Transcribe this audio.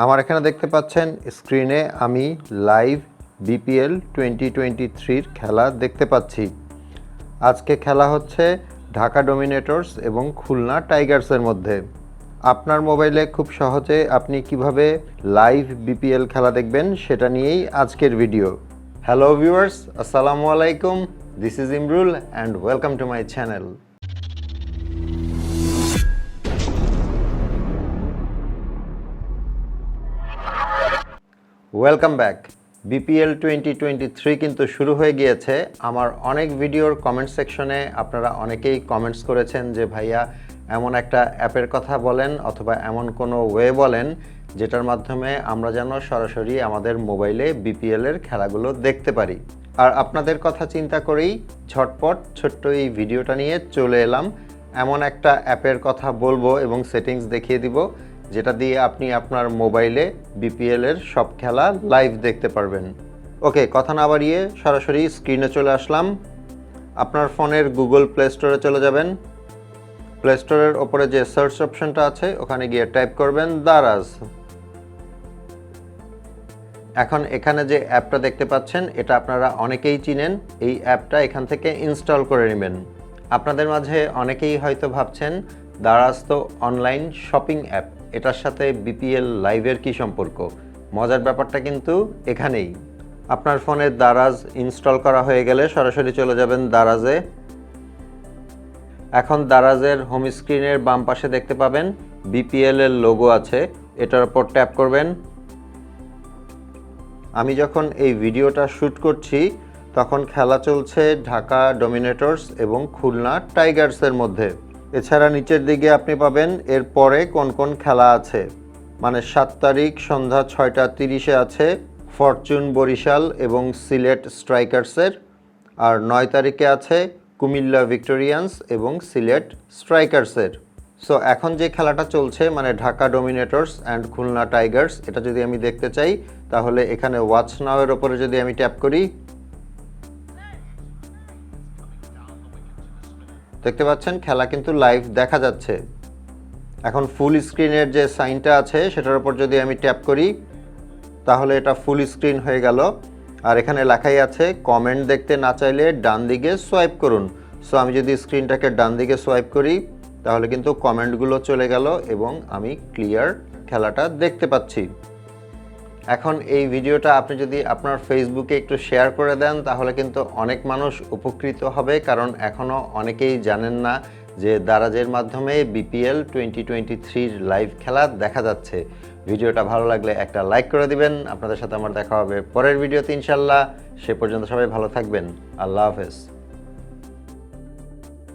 আমার এখানে দেখতে পাচ্ছেন স্ক্রিনে আমি লাইভ বিপিএল 2023 খেলা দেখতে পাচ্ছি। আজকে খেলা হচ্ছে ঢাকা ডমিনেটরস এবং খুলনা টাইগার্সের মধ্যে। আপনার মোবাইলে খুব সহজে আপনি কিভাবে লাইভ বিপিএল খেলা দেখবেন সেটা নিয়েই আজকের ভিডিও। হ্যালো ভিউয়ার্স, আসসালামু আলাইকুম। This is Imrul and welcome to my channel. Welcome back. BPL 2023 কিন্তু শুরু হয়ে গিয়েছে। আমার অনেক ভিডিওর কমেন্ট সেকশনে আপনারা অনেকেই কমেন্টস করেছেন যে ভাইয়া এমন একটা অ্যাপের কথা বলেন অথবা এমন কোনো ওয়ে বলেন যেটার মাধ্যমে আমরা যেন সরাসরি আমাদের মোবাইলে বিপিএলের খেলাগুলো দেখতে পারি। আর আপনাদের কথা চিন্তা করেই ঝটপট ছোট্ট এই ভিডিওটা নিয়ে চলে এলাম। এমন একটা অ্যাপের কথা বলবো এবং সেটিংস দেখিয়ে দিব যেটা দিয়ে আপনি আপনার মোবাইলে বিপিএলের সব খেলা লাইভ দেখতে পারবেন। ওকে, কথা না বাড়িয়ে সরাসরি স্ক্রিনে চলে আসলাম। আপনার ফোনের গুগল প্লে স্টোরে চলে যাবেন। প্লে স্টোরের ওপরে যে সার্চ অপশনটা আছে ওখানে গিয়ে টাইপ করবেন দারাজ। এখন এখানে যে অ্যাপটা দেখতে পাচ্ছেন এটা আপনারা অনেকেই চিনেন। এই অ্যাপটা এখান থেকে ইনস্টল করে নেবেন। আপনাদের মাঝে অনেকেই হয়তো ভাবছেন দারাজ তো অনলাইন শপিং অ্যাপ, এটার সাথে বিপিএল লাইভের কি সম্পর্ক? মজার ব্যাপারটা কিন্তু এখানেই। আপনার ফোনে দারাজ ইনস্টল করা হয়ে গেলে সরাসরি চলে যাবেন দারাজে। এখন দারাজের হোম স্ক্রিনের বাম পাশে দেখতে পাবেন বিপিএল এর লোগো আছে, এটার উপর ট্যাপ করবেন। আমি যখন এই ভিডিওটা শ্যুট করছি তখন খেলা চলছে ঢাকা ডমিনেটরস এবং খুলনা টাইগার্সের মধ্যে। এছাড়া নিচের দিকে আপনি পাবেন এর পরে কোন কোন খেলা আছে। মানে 7 তারিখ সন্ধ্যা 6:30 আছে ফরচুন বরিশাল এবং সিলেট স্ট্রাইকার্সের, আর 9 তারিখে আছে কুমিল্লা ভিক্টোরিয়ান্স এবং সিলেট স্ট্রাইকার্সের। সো এখন যে খেলাটা চলছে মানে ঢাকা ডমিনেটরস অ্যান্ড খুলনা টাইগার্স, এটা যদি আমি দেখতে চাই তাহলে এখানে ওয়াচ নাও এর ওপরে যদি আমি ট্যাপ করি, দেখতে পাচ্ছেন খেলা কিন্তু লাইভ দেখা যাচ্ছে। এখন ফুল স্ক্রিনের যে সাইনটা আছে সেটার উপর যদি আমি ট্যাপ করি তাহলে এটা ফুল স্ক্রিন হয়ে গেল। আর এখানে লেখাই আছে কমেন্ট দেখতে না চাইলে ডান দিকে সোয়াইপ করুন। সো আমি যদি স্ক্রিনটাকে ডান দিকে সোয়াইপ করি তাহলে কিন্তু কমেন্টগুলো চলে গেল এবং আমি ক্লিয়ার খেলাটা দেখতে পাচ্ছি। এখন এই ভিডিওটা আপনি যদি আপনার ফেসবুকে একটু শেয়ার করে দেন তাহলে কিন্তু অনেক মানুষ উপকৃত হবে, কারণ এখনও অনেকেই জানেন না যে দারাজের মাধ্যমে বিপিএল 2023 লাইভ খেলা দেখা যাচ্ছে। ভিডিওটা ভালো লাগলে একটা লাইক করে দিবেন। আপনাদের সাথে আমার দেখা হবে পরের ভিডিওতে ইনশাল্লাহ। সে পর্যন্ত সবাই ভালো থাকবেন। আল্লাহ হাফেজ।